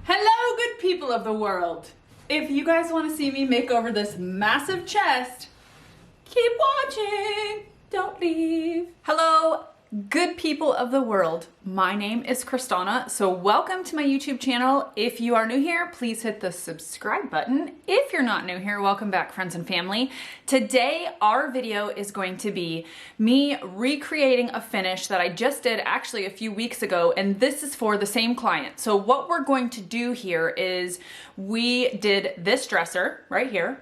Hello, good people of the world. If you guys want to see me make over this massive chest, keep watching. Don't leave. Hello, good people of the world. My name is Crys'Dawna, so welcome to my YouTube channel. If you are new here, please hit the subscribe button. If you're not new here, welcome back, friends and family. Today, our video is going to be me recreating a finish that I just did actually a few weeks ago, and this is for the same client. So what we're going to do here is we did this dresser right here,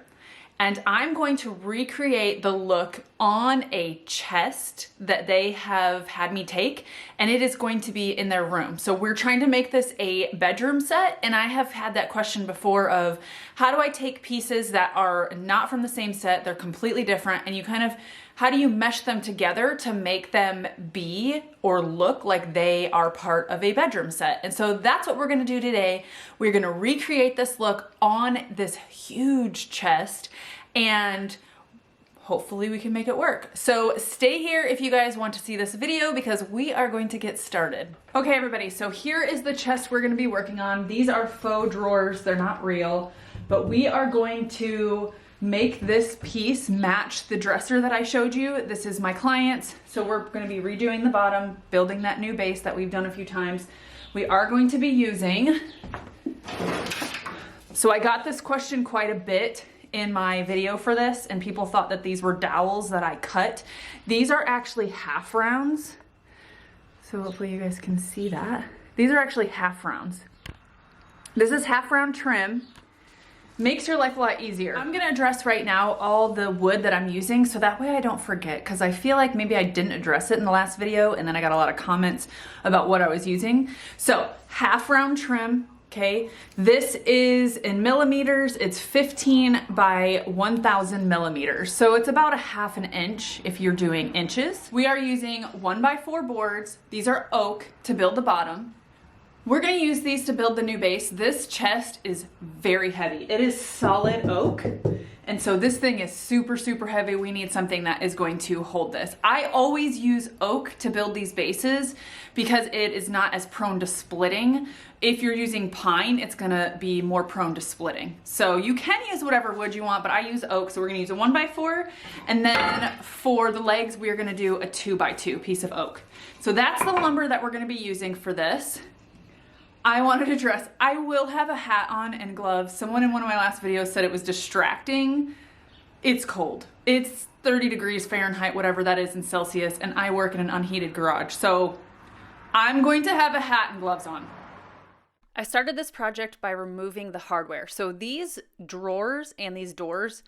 and I'm going to recreate the look on a chest that they have had me take, and it is going to be in their room. So we're trying to make this a bedroom set, and I have had that question before of how do I take pieces that are not from the same set, they're completely different, and you kind of, how do you mesh them together to make them be or look like they are part of a bedroom set? And so that's what we're gonna do today. We're gonna recreate this look on this huge chest, and hopefully we can make it work. So stay here if you guys want to see this video because we are going to get started. Okay, everybody, so here is the chest we're gonna be working on. These are faux drawers, they're not real, but we are going to make this piece match the dresser that I showed you. This is my client's, so we're gonna be redoing the bottom, building that new base that we've done a few times. We are going to be using, so I got this question quite a bit in my video for this, and people thought that these were dowels that I cut. These are actually half rounds. So hopefully you guys can see that. These are actually half rounds. This is half round trim. Makes your life a lot easier. I'm gonna address right now all the wood that I'm using so that way I don't forget, because I feel like maybe I didn't address it in the last video and then I got a lot of comments about what I was using. So half round trim, okay? This is in millimeters, it's 15 by 1000 millimeters. So it's about a half an inch if you're doing inches. We are using 1x4 boards. These are oak to build the bottom. We're gonna use these to build the new base. This chest is very heavy. It is solid oak. And so this thing is super, super heavy. We need something that is going to hold this. I always use oak to build these bases because it is not as prone to splitting. If you're using pine, it's gonna be more prone to splitting. So you can use whatever wood you want, but I use oak. So we're gonna use a 1x4. And then for the legs, we're gonna do a 2x2 piece of oak. So that's the lumber that we're gonna be using for this. I wanted to dress. I will have a hat on and gloves. Someone in one of my last videos said it was distracting. It's cold. It's 30 degrees Fahrenheit, whatever that is in Celsius, and I work in an unheated garage. So I'm going to have a hat and gloves on. I started this project by removing the hardware. So these drawers and these doors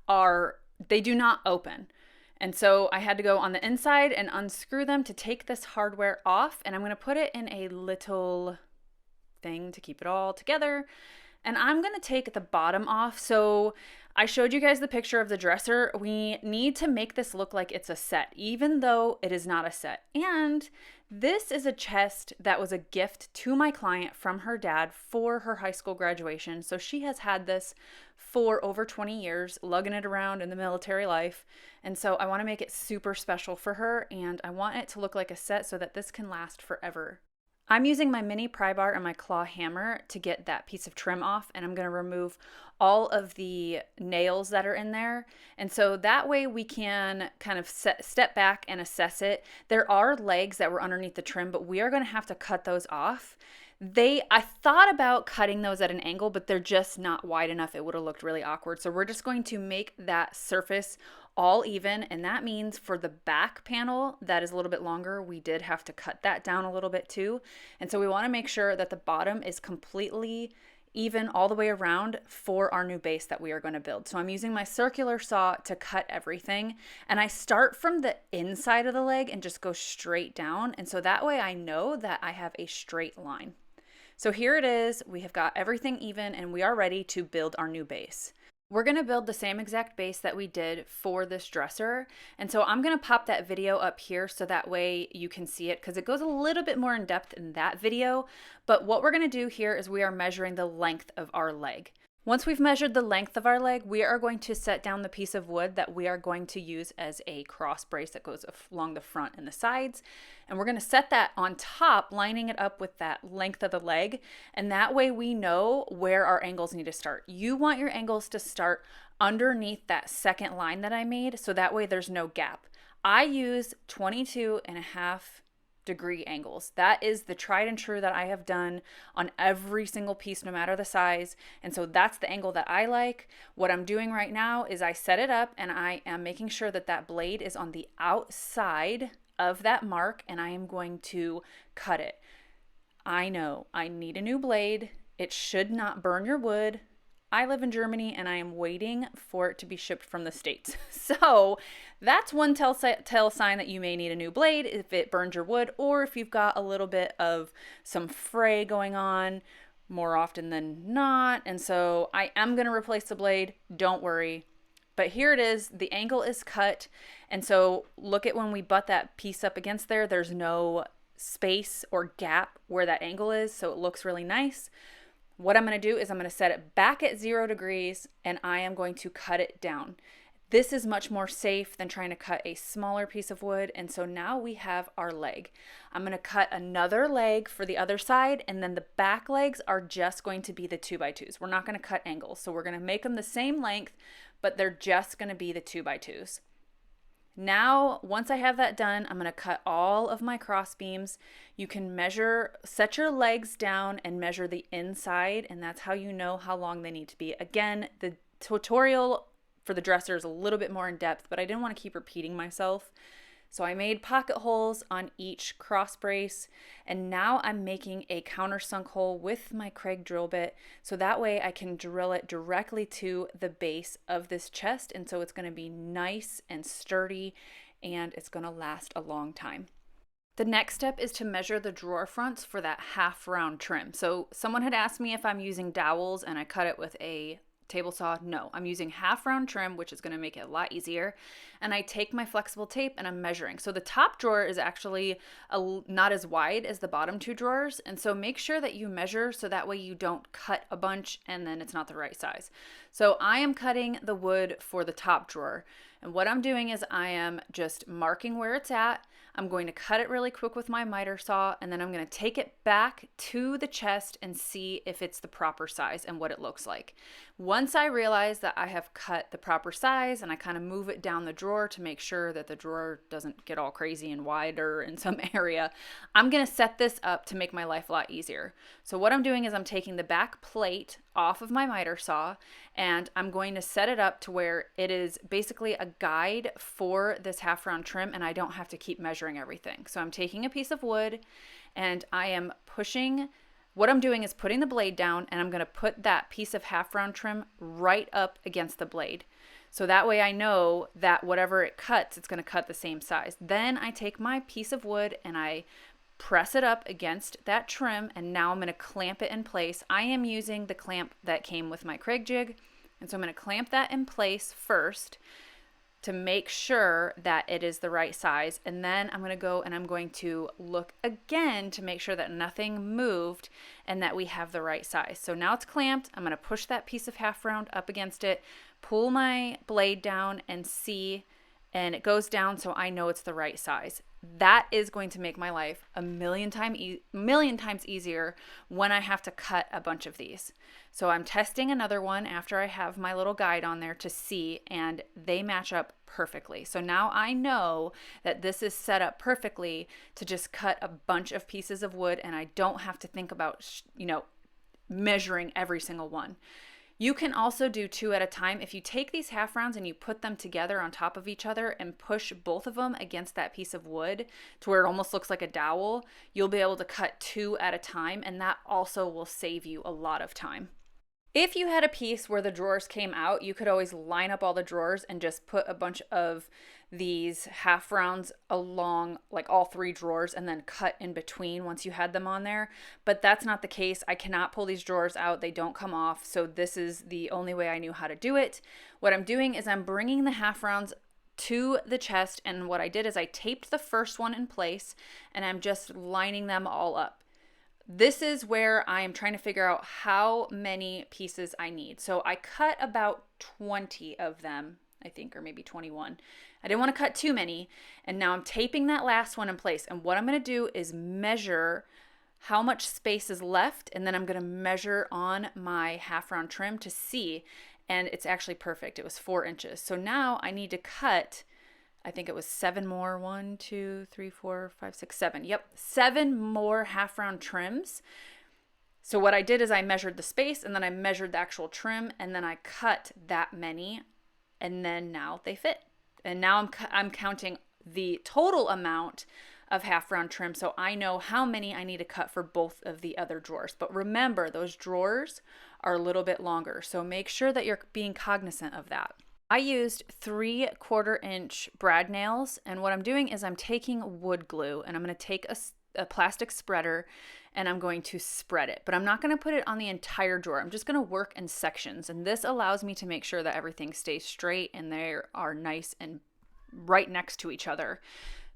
they do not open. And so I had to go on the inside and unscrew them to take this hardware off, and I'm gonna put it in a little thing to keep it all together. And I'm gonna take the bottom off. So I showed you guys the picture of the dresser. We need to make this look like it's a set, even though it is not a set. And this is a chest that was a gift to my client from her dad for her high school graduation. So she has had this for over 20 years, lugging it around in the military life. And so I wanna make it super special for her, and I want it to look like a set so that this can last forever. I'm using my mini pry bar and my claw hammer to get that piece of trim off, and I'm going to remove all of the nails that are in there. And so that way we can kind of step back and assess it. There are legs that were underneath the trim, but we are going to have to cut those off. I thought about cutting those at an angle, but they're just not wide enough. It would have looked really awkward. So we're just going to make that surface all even, and that means for the back panel that is a little bit longer, we did have to cut that down a little bit too. And so we want to make sure that the bottom is completely even all the way around for our new base that we are going to build. So I'm using my circular saw to cut everything, and I start from the inside of the leg and just go straight down, and so that way I know that I have a straight line. So here it is, we have got everything even, and we are ready to build our new base. We're going to build the same exact base that we did for this dresser. And so I'm going to pop that video up here so that way you can see it, because it goes a little bit more in depth in that video. But what we're going to do here is we are measuring the length of our leg. Once we've measured the length of our leg, we are going to set down the piece of wood that we are going to use as a cross brace that goes along the front and the sides. And we're going to set that on top, lining it up with that length of the leg. And that way we know where our angles need to start. You want your angles to start underneath that second line that I made, so that way there's no gap. I use 22.5-degree angles. That is the tried and true that I have done on every single piece, no matter the size. And so that's the angle that I like. What I'm doing right now is I set it up and I am making sure that that blade is on the outside of that mark, and I am going to cut it. I know I need a new blade. It should not burn your wood. I live in Germany and I am waiting for it to be shipped from the States. So that's one tell sign that you may need a new blade if it burns your wood, or if you've got a little bit of some fray going on, more often than not. And so I am going to replace the blade. Don't worry. But here it is. The angle is cut. And so look at when we butt that piece up against there, there's no space or gap where that angle is. So it looks really nice. What I'm going to do is I'm going to set it back at 0 degrees and I am going to cut it down. This is much more safe than trying to cut a smaller piece of wood. And so now we have our leg. I'm going to cut another leg for the other side, and then the back legs are just going to be the 2x2s. We're not going to cut angles. So we're going to make them the same length, but they're just going to be the 2x2s. Now, once I have that done, I'm going to cut all of my cross beams. You can measure, set your legs down and measure the inside, and that's how you know how long they need to be. Again, the tutorial for the dresser is a little bit more in depth, but I didn't want to keep repeating myself. So I made pocket holes on each cross brace, and now I'm making a countersunk hole with my Kreg drill bit, so that way I can drill it directly to the base of this chest, and so it's going to be nice and sturdy, and it's going to last a long time. The next step is to measure the drawer fronts for that half round trim. So someone had asked me if I'm using dowels and I cut it with a table saw. No, I'm using half round trim, which is going to make it a lot easier. And I take my flexible tape and I'm measuring. So the top drawer is actually not as wide as the bottom two drawers. And so make sure that you measure so that way you don't cut a bunch and then it's not the right size. So I am cutting the wood for the top drawer. And what I'm doing is I am just marking where it's at. I'm going to cut it really quick with my miter saw, and then I'm going to take it back to the chest and see if it's the proper size and what it looks like. Once I realize that I have cut the proper size, and I kind of move it down the drawer to make sure that the drawer doesn't get all crazy and wider in some area, I'm going to set this up to make my life a lot easier. So what I'm doing is I'm taking the back plate off of my miter saw, and I'm going to set it up to where it is basically a guide for this half round trim, and I don't have to keep measuring everything. So I'm taking a piece of wood and I am pushing. What I'm doing is putting the blade down, and I'm going to put that piece of half round trim right up against the blade. So that way I know that whatever it cuts, it's going to cut the same size. Then I take my piece of wood and I press it up against that trim, and now I'm going to clamp it in place. I am using the clamp that came with my Kreg Jig, and so I'm going to clamp that in place first to make sure that it is the right size, and then I'm going to go and I'm going to look again to make sure that nothing moved and that we have the right size. So now it's clamped. I'm going to push that piece of half round up against it, pull my blade down and see, and it goes down so I know it's the right size. That is going to make my life a million times easier when I have to cut a bunch of these. So I'm testing another one after I have my little guide on there to see, and they match up perfectly. So now I know that this is set up perfectly to just cut a bunch of pieces of wood, and I don't have to think about, measuring every single one. You can also do 2 at a time. If you take these half rounds and you put them together on top of each other and push both of them against that piece of wood to where it almost looks like a dowel, you'll be able to cut 2 at a time, and that also will save you a lot of time. If you had a piece where the drawers came out, you could always line up all the drawers and just put a bunch of these half rounds along like all 3 drawers and then cut in between once you had them on there. But that's not the case. I cannot pull these drawers out. They don't come off. So this is the only way I knew how to do it. What I'm doing is I'm bringing the half rounds to the chest, and what I did is I taped the first one in place and I'm just lining them all up. this is where I am trying to figure out how many pieces I need. So I cut about 20 of them, I think, or maybe 21. I didn't want to cut too many. And now I'm taping that last one in place. And what I'm going to do is measure how much space is left. And then I'm going to measure on my half round trim to see. And it's actually perfect. It was 4 inches. So now I need to cut, I think it was 7 more. 1, 2, 3, 4, 5, 6, 7. Yep, 7 more half round trims. So what I did is I measured the space and then I measured the actual trim and then I cut that many and then now they fit. And now I'm counting the total amount of half round trim so I know how many I need to cut for both of the other drawers. But remember, those drawers are a little bit longer, so make sure that you're being cognizant of that. I used 3/4 inch brad nails, and what I'm doing is I'm taking wood glue and I'm going to take a plastic spreader and I'm going to spread it, but I'm not going to put it on the entire drawer. I'm just going to work in sections, and this allows me to make sure that everything stays straight and they are nice and right next to each other.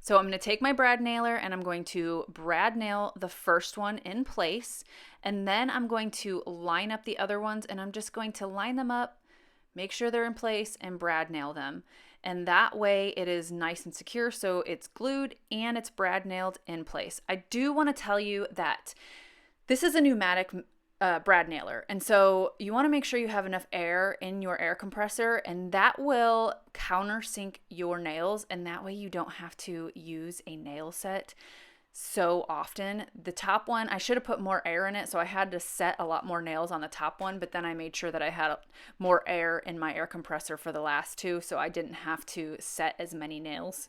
So I'm going to take my brad nailer and I'm going to brad nail the first one in place, and then I'm going to line up the other ones, and I'm just going to line them up, make sure they're in place, and brad nail them. And that way it is nice and secure, so it's glued and it's brad nailed in place. I do want to tell you that this is a pneumatic brad nailer, and so you want to make sure you have enough air in your air compressor, and that will countersink your nails, and that way you don't have to use a nail set so often. The top one, I should have put more air in it, so I had to set a lot more nails on the top one, but then I made sure that I had more air in my air compressor for the last two, so I didn't have to set as many nails.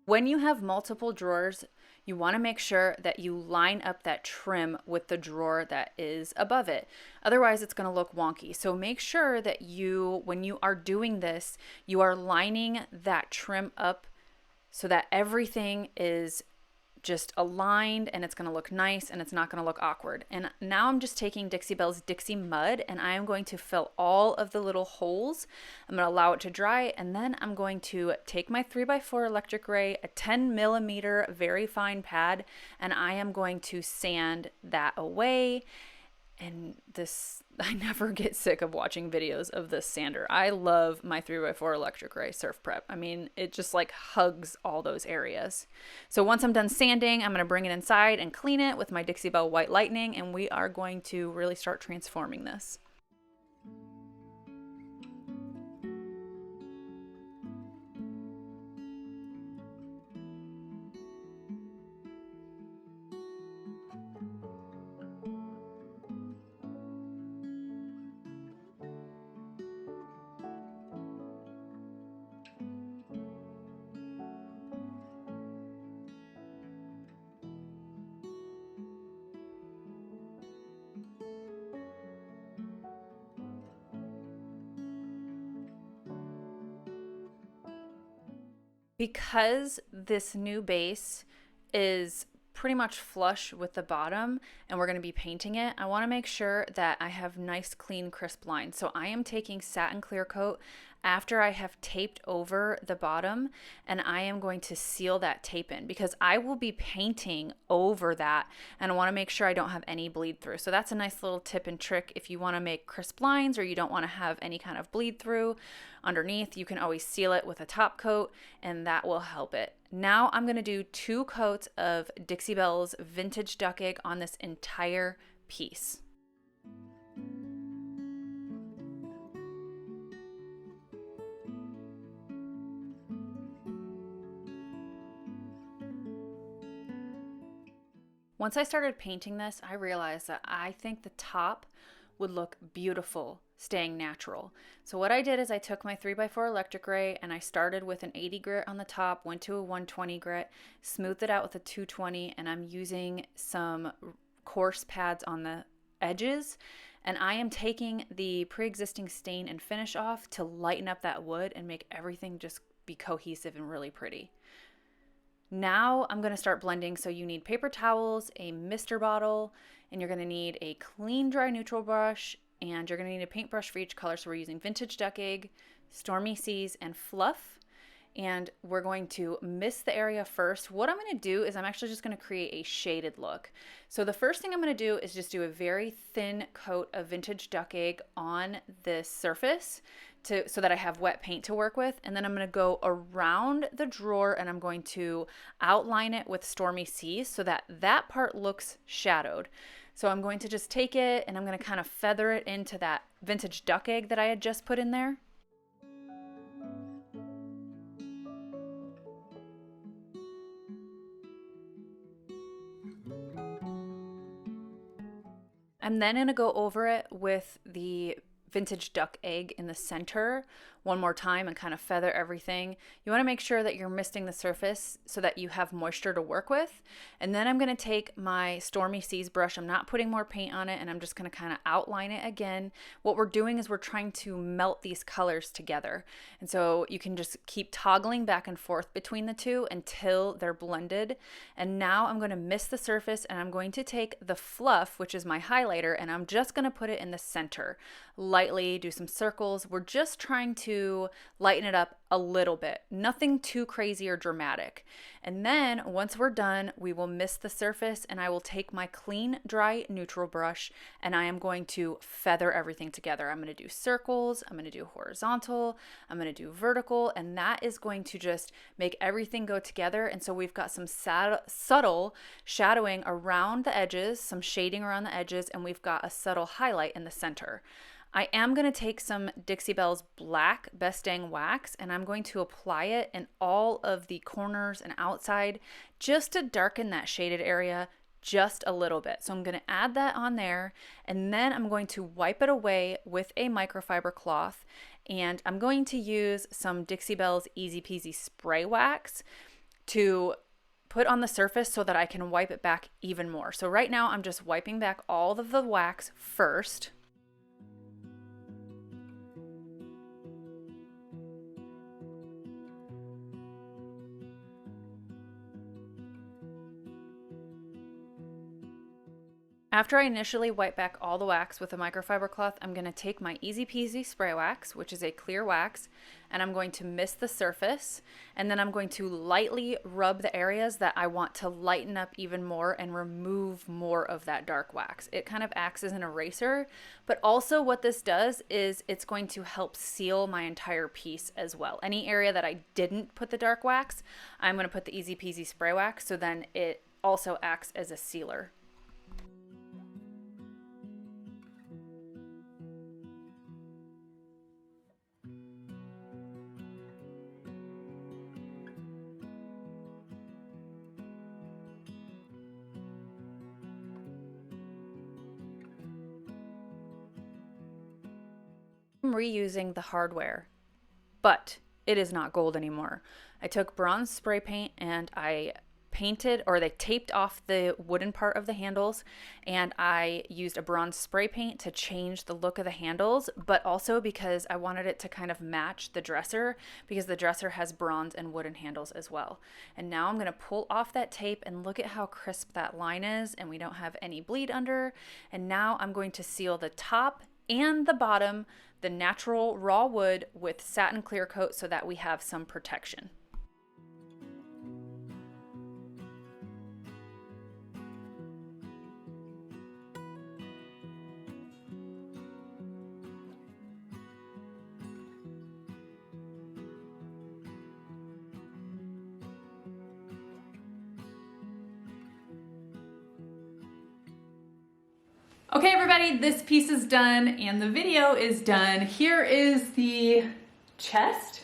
When you have multiple drawers, you want to make sure that you line up that trim with the drawer that is above it. Otherwise, it's going to look wonky. So make sure that when you are doing this, you are lining that trim up so that everything is just aligned and it's going to look nice and it's not going to look awkward. And now I'm just taking Dixie Belle's Dixie Mud and I am going to fill all of the little holes. I'm going to allow it to dry, and then I'm going to take my 3x4 electric ray, a 10mm very fine pad, and I am going to sand that away. And this, I never get sick of watching videos of this sander. I love my 3x4 electric ray surf prep. I mean, it just like hugs all those areas. So once I'm done sanding, I'm going to bring it inside and clean it with my Dixie Belle White Lightning, and we are going to really start transforming this. Because this new base is pretty much flush with the bottom and we're going to be painting it, I want to make sure that I have nice, clean, crisp lines. So I am taking satin clear coat after I have taped over the bottom, and I am going to seal that tape in because I will be painting over that, and I want to make sure I don't have any bleed through. So that's a nice little tip and trick. If you want to make crisp lines or you don't want to have any kind of bleed through underneath, you can always seal it with a top coat and that will help it. Now I'm going to do 2 coats of Dixie Belle's Vintage Duck Egg on this entire piece. Once I started painting this, I realized that I think the top would look beautiful staying natural. So what I did is I took my 3x4 electric ray and I started with an 80 grit on the top, went to a 120 grit, smoothed it out with a 220, and I'm using some coarse pads on the edges. And I am taking the pre-existing stain and finish off to lighten up that wood and make everything just be cohesive and really pretty. Now I'm gonna start blending. So you need paper towels, a mister bottle, and you're gonna need a clean, dry neutral brush, and you're gonna need a paintbrush for each color. So we're using Vintage Duck Egg, Stormy Seas, and Fluff. And we're going to mist the area first. What I'm gonna do is I'm actually just gonna create a shaded look. So the first thing I'm gonna do is just do a very thin coat of Vintage Duck Egg on this surface so that I have wet paint to work with. And then I'm gonna go around the drawer and I'm going to outline it with Stormy Seas so that that part looks shadowed. So I'm going to just take it and I'm gonna kind of feather it into that Vintage Duck Egg that I had just put in there. I'm then going to go over it with the Vintage Duck Egg in the center one more time and kind of feather everything. You want to make sure that you're misting the surface so that you have moisture to work with. And then I'm going to take my Stormy Seas brush. I'm not putting more paint on it, and I'm just going to kind of outline it again. What we're doing is we're trying to melt these colors together. And so you can just keep toggling back and forth between the two until they're blended. And now I'm going to mist the surface, and I'm going to take the Fluff, which is my highlighter, and I'm just going to put it in the center. Lightly do some circles. We're just trying to lighten it up a little bit, nothing too crazy or dramatic. And then once we're done, we will mist the surface, and I will take my clean, dry, neutral brush, and I am going to feather everything together. I'm going to do circles, I'm going to do horizontal, I'm going to do vertical, and that is going to just make everything go together. And so we've got some subtle shadowing around the edges, some shading around the edges, and we've got a subtle highlight in the center. I am going to take some Dixie Belle's black Best Dang wax, and I'm going to apply it in all of the corners and outside just to darken that shaded area just a little bit. So I'm going to add that on there, and then I'm going to wipe it away with a microfiber cloth, and I'm going to use some Dixie Belle's Easy Peasy spray wax to put on the surface so that I can wipe it back even more. So right now I'm just wiping back all of the wax first. After I initially wipe back all the wax with a microfiber cloth, I'm going to take my Easy Peasy spray wax, which is a clear wax, and I'm going to mist the surface, and then I'm going to lightly rub the areas that I want to lighten up even more and remove more of that dark wax. It kind of acts as an eraser, but also what this does is it's going to help seal my entire piece as well. Any area that I didn't put the dark wax, I'm going to put the Easy Peasy spray wax, so then it also acts as a sealer. I'm reusing the hardware, but it is not gold anymore. I took bronze spray paint and I painted, or they taped off the wooden part of the handles, and I used a bronze spray paint to change the look of the handles, but also because I wanted it to kind of match the dresser, because the dresser has bronze and wooden handles as well. And now I'm going to pull off that tape, and look at how crisp that line is, and we don't have any bleed under. And now I'm going to seal the top and the bottom, the natural raw wood, with satin clear coat so that we have some protection. Okay, everybody, this piece is done and the video is done. Here is the chest.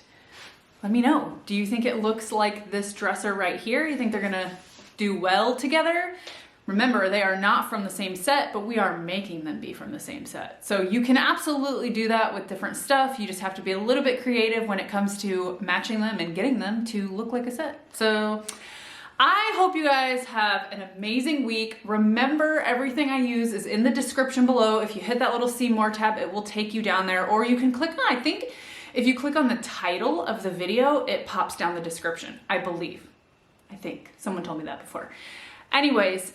Let me know. Do you think it looks like this dresser right here? You think they're gonna do well together? Remember, they are not from the same set, but we are making them be from the same set. So you can absolutely do that with different stuff. You just have to be a little bit creative when it comes to matching them and getting them to look like a set. So I hope you guys have an amazing week. Remember, everything I use is in the description below. If you hit that little see more tab, it will take you down there, or you can click on, I think if you click on the title of the video, it pops down the description, I believe. I think someone told me that before. Anyways,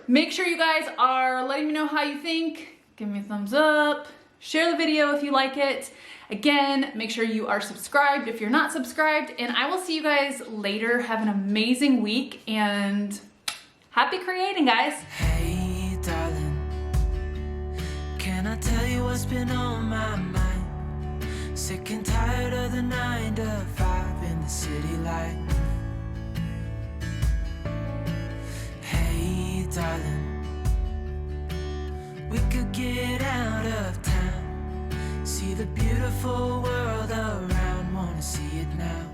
make sure you guys are letting me know how you think. Give me a thumbs up. Share the video if you like it. Again, make sure you are subscribed if you're not subscribed, and I will see you guys later. Have an amazing week and happy creating, guys. Hey, darling, can I tell you what's been on my mind? Sick and tired of the 9 to 5 in the city life. Hey, darling, we could get out of town, see the beautiful world around, wanna see it now.